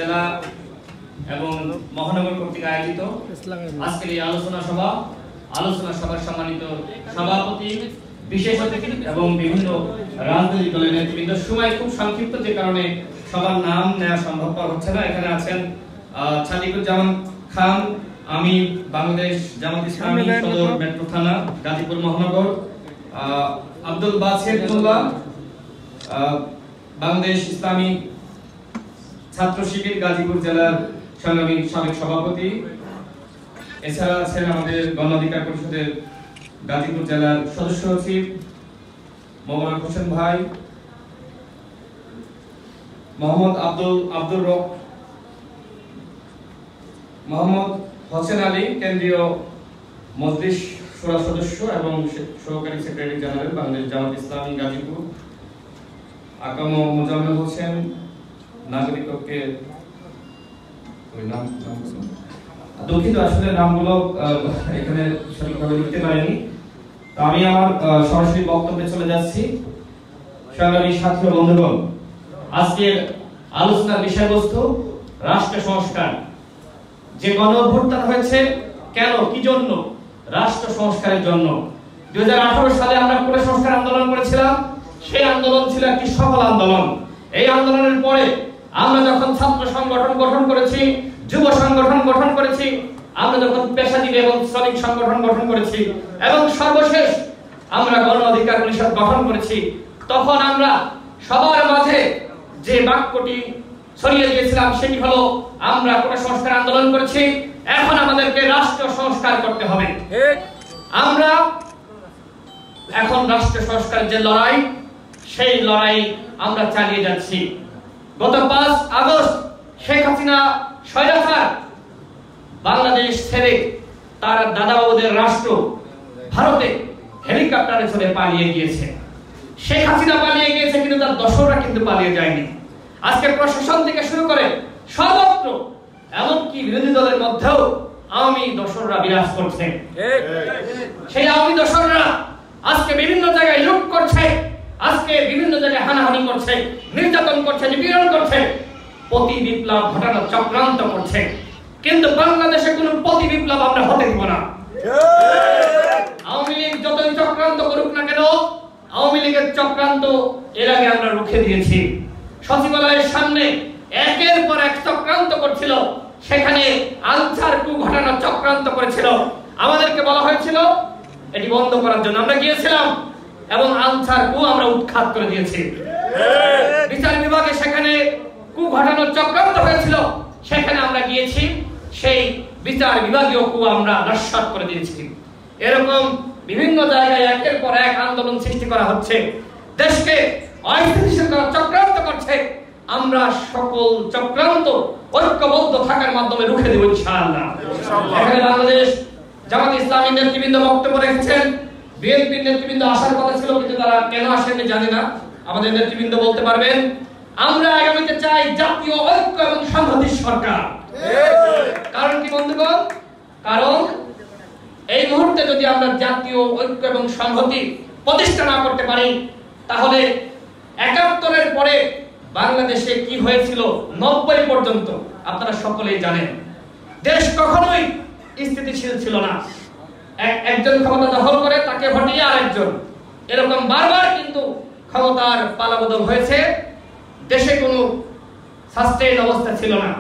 জেলা এবং মহানগর কর্তৃক আয়োজিত আজকের এই আলোচনা সভার সম্মানিত সভাপতি, বিশেষ অতিথি এবং বিভিন্ন রাজনৈতিক দলের নেতৃবৃন্দ। সময় খুব সংক্ষিপ্ত, যে কারণে সবার নাম নেওয়া সম্ভবপর হচ্ছে না। এখানে আছেন সাদিকুজ্জামান খান, আমি বাংলাদেশ জামাত ইসলামী সদর মেট্রো থানা গাজীপুর মহানগর, আব্দুল বাসির মোল্লা বাংলাদেশ ইসলামী ছাত্র শিবির গাজীপুর জেলার সংগ্রামী সাবেক সভাপতি। এছাড়া আছেন আমাদের গণ অধিকার পরিষদের গাজীপুর জেলার সদস্য সচিব মোহাম্মদ হোসেন ভাই, মোহাম্মদ মোহাম্মদ হোসেন আলী কেন্দ্রীয় মজলিস শূরা সদস্য এবং সহকারী সেক্রেটারি জেনারেল বাংলাদেশ জামাত ইসলামী গাজীপুর, আকাম মোজাম্মেল হোসেন নাগরিককে দুঃখিত, আসলে নামগুলো এখানে সঠিকভাবে লিখতে পারিনি। তো আমি আমার সরাসরি বক্তব্যে চলে যাচ্ছি। সংগ্রামী সাথী ও বন্ধুগণ, আজকের আলোচনার বিষয়বস্তু রাষ্ট্র সংস্কার। যে গণ অভ্যুত্থান হয়েছে কেন, কি জন্য? রাষ্ট্র সংস্কারের জন্য। 2018 সালে আমরা পুরো সংস্কার আন্দোলন করেছিলাম। সেই আন্দোলন ছিল একটি সফল আন্দোলন। এই আন্দোলনের পরে আমরা যখন ছাত্র সংগঠন গঠন করেছি, যুব সংগঠন গঠন করেছি, আমরা যখন পেশাজীবী এবং শ্রমিক সংগঠন গঠন করেছি এবং সর্বশেষ আমরা গণ অধিকার পরিষদ গঠন করেছি, তখন আমরা সবার মাঝে যে বাক্যটি ছড়িয়ে দিয়েছিলাম সেটি হলো, আমরা কোন সংস্কার আন্দোলন করেছি, এখন আমাদেরকে রাষ্ট্র সংস্কার করতে হবে। আমরা এখন রাষ্ট্র সংস্কারের যে লড়াই, সেই লড়াই আমরা চালিয়ে যাচ্ছি। গত 5 আগস্ট শেখ হাসিনা স্বৈরাচার বাংলাদেশ ছেড়ে তার দাদাবাবুদের রাষ্ট্র ভারতে হেলিকপ্টারে চড়ে পালিয়ে গিয়েছে। শেখ হাসিনা পালিয়ে গিয়েছে, কিন্তু তার দোসররা কিন্তু পালিয়ে যায়নি। আজকে প্রশাসন থেকে শুরু করে সর্বত্র, এমনকি বিরোধী দলের মধ্যেও আওয়ামী দোসররা বিরাজ করছে। সেই আওয়ামী দোসররা আজকে বিভিন্ন জায়গায় লুট করছে, আজকে বিভিন্ন জায়গায় হানাহানি করছে, নির্যাতন করছে, নিপীড়ন করছে, প্রতি বিপ্লব ঘটানোর চক্রান্ত করছে। কিন্তু বাংলাদেশে কোনো প্রতি বিপ্লব আমরা হতে দিব না। আওয়ামী লীগ যতই চক্রান্ত করুক না কেন, আওয়ামী লীগের চক্রান্ত এর আগে আমরা রুখে দিয়েছি। সচিবালয়ের সামনে একের পর এক চক্রান্ত করছিল, সেখানে আনসার কু ঘটানোর চক্রান্ত করেছিল। আমাদেরকে বলা হয়েছিল এটি বন্ধ করার জন্য, আমরা গিয়েছিলাম এবং আনসার কু আমরা উৎখাত করে দিয়েছি। বিচার বিভাগে সেখানে কু ঘটানোর চক্রান্ত হয়েছিল, সেখানে আমরা গিয়েছি, সেই বিচার বিভাগীয় কু আমরা নস্যাৎ করে দিয়েছি। এরকম বিভিন্ন জায়গায় একের পর এক আন্দোলন সৃষ্টি করা হচ্ছে, দেশকে অস্থিতিশীল করার চক্রান্ত করছে। আমরা সকল চক্রান্ত ঐক্যবদ্ধ থাকার মাধ্যমে রুখে দেব ইনশাআল্লাহ। এখানে বাংলাদেশ জামাত ইসলামী নেতৃবৃন্দ বক্তব্য রেখেছেন, বিএনপির নেতৃবৃন্দ আসার কথা ছিল, কিন্তু তারা কেন আসেননি জানি না, আমাদের নেতৃবৃন্দ বলতে পারবেন। আমরা আগামীতে চাই জাতীয় ঐক্য এবং সংহতির সরকার। কারণ কি বন্ধুগণ? কারণ এই মুহূর্তে যদি আমরা জাতীয় ঐক্য এবং সংহতি প্রতিষ্ঠা না করতে পারি, তাহলে ৭১-এর পরে বাংলাদেশে কি হয়েছিল ৯০ পর্যন্ত আপনারা সকলেই জানেন। দেশ কখনোই স্থিতিশীল ছিল না। একজন ক্ষমতা দখল করে তাকে হটিয়ে আরেকজন, এরকম বারবার কিন্তু ক্ষমতার পালাবদল হয়েছে। দেশে কোনো সাস্টেইন অবস্থা ছিল না।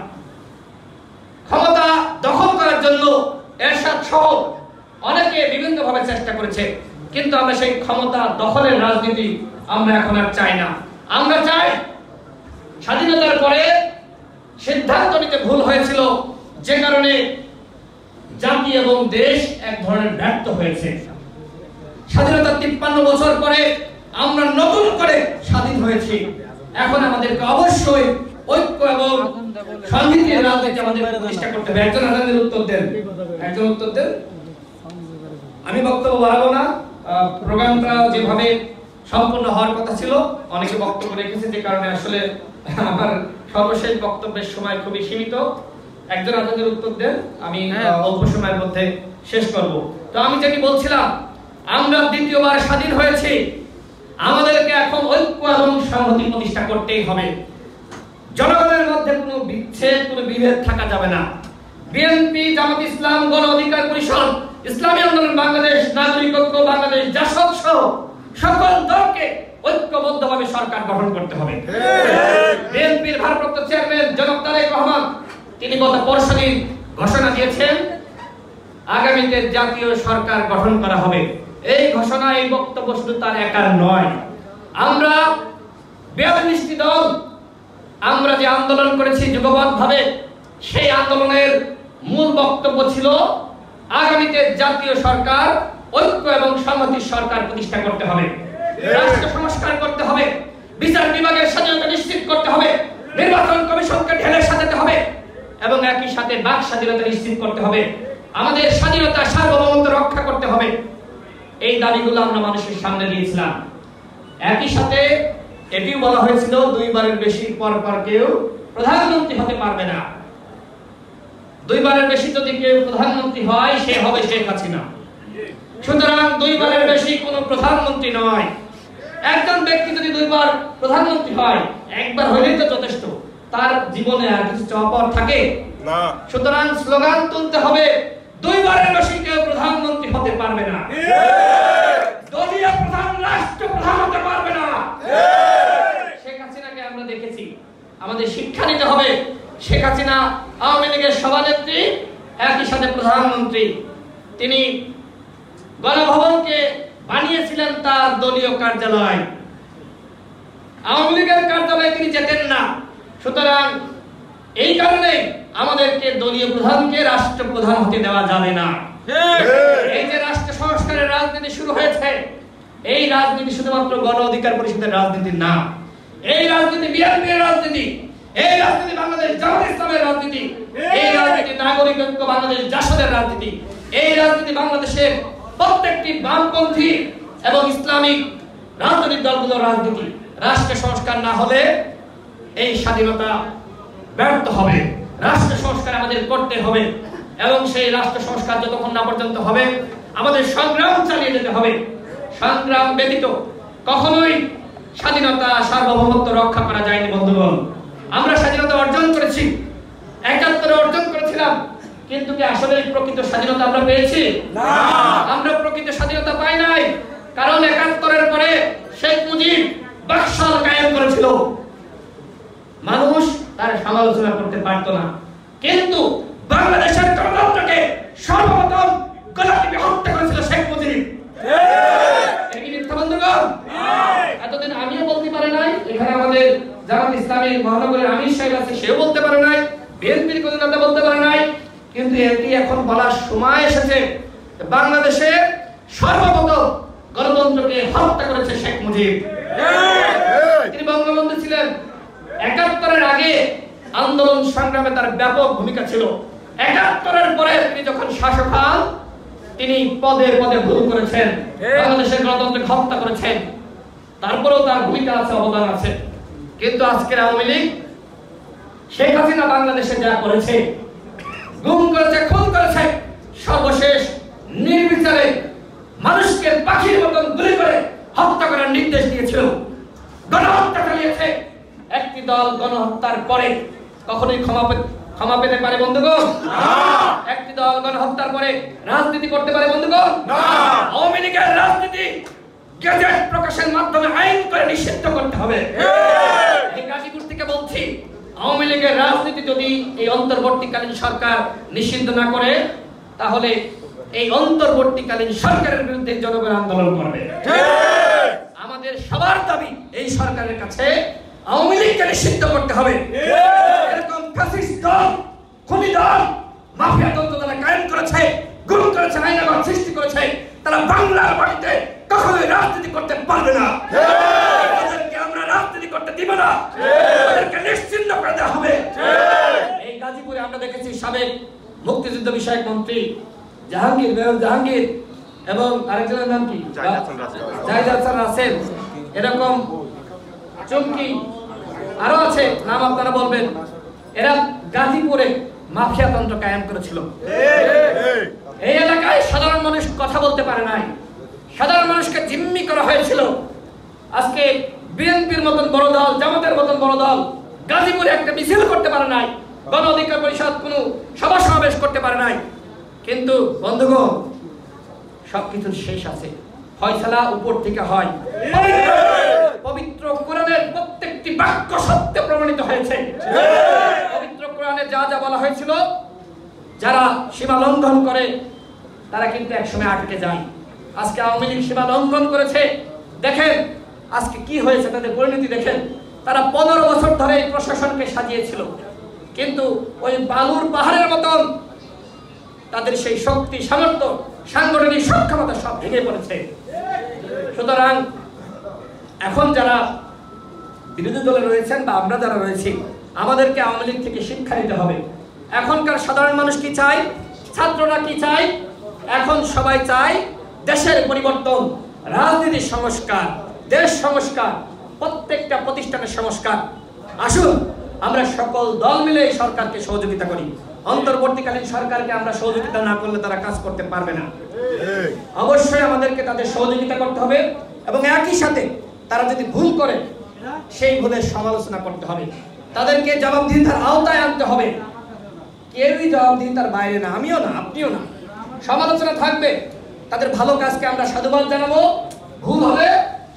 ক্ষমতা দখল করার জন্য এরশাদ সহ অনেকে বিভিন্নভাবে চেষ্টা করেছে, কিন্তু আমরা সেই ক্ষমতা দখলের রাজনীতি আমরা এখন আর চাই না। আমরা চাই স্বাধীনতার পরে সিদ্ধান্ত নিতে ভুল হয়েছিল, যে কারণে জাতি এবং দেশ এক ধরনের ব্যর্থ হয়েছে। স্বাধীনতার ৫৩ বছর পরে আমরা নতুন করে স্বাধীন হয়েছি। এখন আমাদেরকে অবশ্যই ঐক্য এবং সংহতির রাজনীতি আমাদের প্রতিষ্ঠা করতে হবে। একজন আনন্দের উত্তর দেন, একজন উত্তর দেন। আমি বক্তব্য বাড়াবো না, প্রোগ্রামটা যেভাবে সম্পূর্ণ হওয়ার কথা ছিল অনেকে বক্তব্য রেখেছে, যে কারণে আসলে আমার সর্বশেষ বক্তব্যের সময় খুবই সীমিত। একজন আনন্দের উত্তর দেন, আমি অল্প সময়ের মধ্যে শেষ করব। তো আমি যেটি বলছিলাম, আমরা দ্বিতীয়বার স্বাধীন হয়েছি, আমাদেরকে এখন ঐক্য এবং সংহতি প্রতিষ্ঠা করতেই হবে। জনগণের মধ্যে কোনো বিচ্ছেদ, কোনো বিভেদ থাকা যাবে না। বিএনপি, জামাত ইসলাম, গণ অধিকার পরিষদ, ইসলামী আন্দোলন বাংলাদেশ, নাগরিক ঐক্য বাংলাদেশ, জাসদ সহ সকল দলকে ঐক্যবদ্ধভাবে সরকার গঠন করতে হবে। বিএনপির ভারপ্রাপ্ত চেয়ারম্যান জনাব তারেক রহমান তিনি গত পরশুদিন ঘোষণা দিয়েছেন আগামীতে জাতীয় সরকার গঠন করা হবে। এই ঘোষণা, এই বক্তব্য শুধু তার একার নয়। আমরা 42টি দল আমরা যে আন্দোলন করেছি যুগপৎভাবে, সেই আন্দোলনের মূল বক্তব্য ছিল আগামীতে জাতীয় সরকার, ঐক্য এবং সংহতির সরকার প্রতিষ্ঠা করতে হবে, রাষ্ট্র সংস্কার করতে হবে, বিচার বিভাগের স্বাধীনতা নিশ্চিত করতে হবে, নির্বাচন কমিশনকে ঢেলে সাজাতে হবে এবং একই সাথে বাক স্বাধীনতা নিশ্চিত করতে হবে, আমাদের স্বাধীনতা সার্বভৌমত্ব রক্ষা করতে হবে। এই দাবিগুলো আমরা মানুষের সামনে দিয়েছিলাম। একই সাথে এটিও বলা হয়েছিল 2 বারের বেশি পর পর কেউ প্রধানমন্ত্রী হতে পারবে না। 2 বারের বেশি যদি কেউ প্রধানমন্ত্রী হয়, সে হবে শেখ হাসিনা। সুতরাং 2 বারের বেশি কোনো প্রধানমন্ত্রী নয়। একজন ব্যক্তি যদি 2 বার প্রধানমন্ত্রী হয়, একবার হলেই তো যথেষ্ট, তার জীবনে আর কিছু চাওয়ার থাকে না। সুতরাং স্লোগান তুলতে হবে 2 বারের বেশি কেউ প্রধানমন্ত্রী হতে পারবে না, দলীয় প্রধান রাষ্ট্রপ্রধান হতে পারবে না। শেখ হাসিনাকে আমরা দেখেছি, আমাদের শিক্ষা নিতে হবে। শেখ হাসিনা আওয়ামী লীগের সভানেত্রী, একই সাথে প্রধানমন্ত্রী। তিনি গণভবনকে বানিয়েছিলেন তার দলীয় কার্যালয়, আওয়ামী লীগের কার্যালয়ে তিনি যেতেন না। সুতরাং এই কারণে আমাদেরকে দলীয় প্রধানকে রাষ্ট্রপ্রধান হতে দেওয়া যাবে না। এই যে রাষ্ট্র সংস্কারের রাজনীতি শুরু হয়েছে, এই রাজনীতি শুধুমাত্র গণ অধিকার পরিষদের রাজনীতি না, এই রাজনীতি বিএনপির রাজনীতি, এই রাজনীতি বাংলাদেশ জামাত ইসলামের রাজনীতি, এই রাজনীতি নাগরিক ঐক্য বাংলাদেশ জাসদের রাজনীতি, এই রাজনীতি বাংলাদেশের প্রত্যেকটি বামপন্থী এবং ইসলামিক রাজনৈতিক দলগুলোর রাজনীতি। রাষ্ট্র সংস্কার না হলে এই স্বাধীনতা ব্যর্থ হবে। রাষ্ট্র সংস্কার আমাদের করতে হবে এবং সেই রাষ্ট্র সংস্কার যতক্ষণ না পর্যন্ত হবে, আমাদের সংগ্রাম চালিয়ে যেতে হবে। সংগ্রাম ব্যতীত কখনোই স্বাধীনতা সার্বভৌমত্ব রক্ষা করা যায়নি। বন্ধুগণ, আমরা স্বাধীনতা অর্জন করেছি, 71 অর্জন করেছিলাম, কিন্তু কি আসলে প্রকৃত স্বাধীনতা আমরা পেয়েছি? না, আমরা প্রকৃত স্বাধীনতা পাই নাই। কারণ 71-এর পরে শেখ মুজিব বাকশাল কায়েম করেছিল, মানুষ তার সমালোচনা করতে পারত না। কিন্তু বাংলাদেশের গণতন্ত্রকে সর্বপ্রথম গোলাপি হত্যা করেছিল শেখ মুজিব। এই মিথ্যা বন্ধুগণ? এতদিন আমিও বলতে পারি নাই, এখানে আমাদের জামাত ইসলামী মহানগরের আমির সাহেব আছে, সেও বলতে পারে নাই, বিএনপির কোন নেতা বলতে পারে নাই। কিন্তু এটি এখন বলার সময় এসেছে, বাংলাদেশে সর্বপ্রথম গণতন্ত্রকে হত্যা করেছে শেখ মুজিব। তিনি বঙ্গবন্ধু ছিলেন। 71-এর আগে আন্দোলন সংগ্রামে তার ব্যাপক ভূমিকা ছিল। 71-এর পরে তিনি যখন শাসক হন, তিনি পদে পদে ভুল করেছেন, বাংলাদেশের গণতন্ত্রকে হত্যা করেছেন। তারপরেও তার ভূমিকা আছে, অবদান আছে। কিন্তু আজকের আওয়ামী লীগ, শেখ হাসিনা বাংলাদেশে যা করেছে, গুম করেছে, খুন করেছে, সর্বশেষ নির্বিচারে মানুষকে পাখির মতন গুলি করে হত্যা করার নির্দেশ দিয়েছিল, গণহত্যা চালিয়েছে। একটি দল গণহত্যার পরে কখনোই ক্ষমা পেতে পারে বন্ধুগণ? একটি দল গণহত্যার পরে রাজনীতি করতে পারে বন্ধুগণ? আওয়ামী লীগের রাজনীতি গেজেট প্রকাশের মাধ্যমে আইন করে নিষিদ্ধ করতে হবে। এই গাজীপুর থেকে বলছি, আওয়ামী লীগের রাজনীতি যদি এই অন্তর্বর্তীকালীন সরকার নিষিদ্ধ না করে, তাহলে এই অন্তর্বর্তীকালীন সরকারের বিরুদ্ধে জনগণ আন্দোলন করবে। আমাদের সবার দাবি এই সরকারের কাছে আওয়ামী লীগকে নিষিদ্ধ করতে হবে। এরকম ফ্যাসিস্ট দল, খুনি দল, মাফিয়া তন্ত্র তারা কায়েম করেছে, গুম করেছে, আইনাগর সৃষ্টি করেছে, তারা বাংলার মাটিতে কখনোই রাজনীতি করতে পারবে না। তাদেরকে আমরা রাজনীতি করতে দিব না, তাদেরকে নিশ্চিহ্ন করে দেওয়া হবে। এই গাজীপুরে আমরা দেখেছি সাবেক মুক্তিযুদ্ধ বিষয়ক মন্ত্রী জাহাঙ্গীর, মেয়র জাহাঙ্গীর এবং আরেকজনের নাম কি, জাহিদ হাসান রাসেল, এরকম চমকি আরো আছে, নাম আপনারা বলবেন। এরা গাজীপুরে মাফিয়া তন্ত্র কায়েম করেছিল। এই এলাকায় সাধারণ মানুষ কথা বলতে পারে নাই, সাধারণ মানুষকে জিম্মি করা হয়েছিল। আজকে বিএনপির মতন বড় দল, জামাতের মতন বড় দল গাজীপুরে একটা মিছিল করতে পারে নাই, গণ অধিকার পরিষদ কোনো সভা সমাবেশ করতে পারে নাই। কিন্তু বন্ধুগণ, সবকিছুর শেষ আছে, ফয়সালা উপর থেকে হয়। পবিত্র কোরআনের প্রত্যেকটি বাক্য সত্যে প্রমাণিত হয়েছে। পবিত্র কোরআনে যা যা বলা হয়েছিল, যারা সীমা লঙ্ঘন করে তারা কিন্তু একসময় আটকে যায়। আজকে আওয়ামী লীগ সীমা লঙ্ঘন করেছে, দেখেন আজকে কি হয়েছে, তাদের পরিণতি দেখেন। তারা 15 বছর ধরে এই প্রশাসনকে সাজিয়েছিল, কিন্তু ওই বালুর পাহাড়ের মতন তাদের সেই শক্তি, সামর্থ্য, সাংগঠনিক সক্ষমতা সব ভেঙে পড়েছে। সুতরাং এখন যারা বিরোধী দলে রয়েছেন বা আমরা যারা রয়েছি, আমাদেরকে আওয়ামী লীগ থেকে শিক্ষা নিতে হবে। এখনকার সাধারণ মানুষ কি চায়, ছাত্ররা কি চায়? এখন সবাই চায় দেশের পরিবর্তন, রাজনীতির সংস্কার, দেশ সংস্কার, প্রত্যেকটা প্রতিষ্ঠানের সংস্কার। আসুন আমরা সকল দল মিলে এই সরকারকে সহযোগিতা করি। অন্তর্বর্তীকালীন সরকারকে আমরা সহযোগিতা না করলে তারা কাজ করতে পারবে না। অবশ্যই আমাদেরকে তাদের সহযোগিতা করতে হবে এবং একই সাথে তারা যদি ভুল করে সেই ভুলের সমালোচনা করতে হবে, তাদেরকে জবাবদিহিতার আওতায় আনতে হবে। কেউই জবাবদিহিতার বাইরে না, আমিও না, আপনিও না। সমালোচনা থাকবে, তাদের ভালো কাজকে আমরা সাধুবাদ জানাবো, ভুল হবে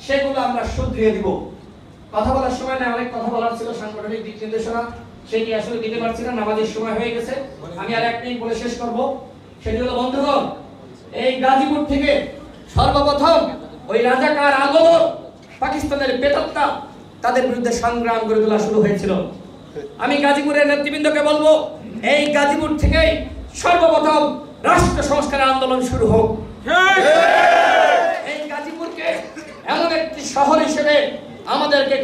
সেগুলো আমরা শুধরিয়ে দিব। কথা বলার সময় না, অনেক কথা বলার ছিল, সাংগঠনিক দিক নির্দেশনা সেটি আসলে দিতে পারছি না, নামাজের সময় হয়ে গেছে। আমি আর এক মিনিট বলে শেষ করব। সেটি হলো বন্ধুগণ, এই গাজীপুর থেকে সর্বপ্রথম ওই রাজাকার আগমন, পাকিস্তানের প্রেতাত্মা, তাদের বিরুদ্ধে সংগ্রাম গড়ে তোলা শুরু হয়েছিল। আমি গাজীপুরের নেতৃবৃন্দকে বলবো, এই গাজীপুর থেকেই সর্বপ্রথম রাষ্ট্র সংস্কারের আন্দোলন শুরু হোক। এই গাজীপুরকে এমন একটি শহর হিসেবে আমাদেরকে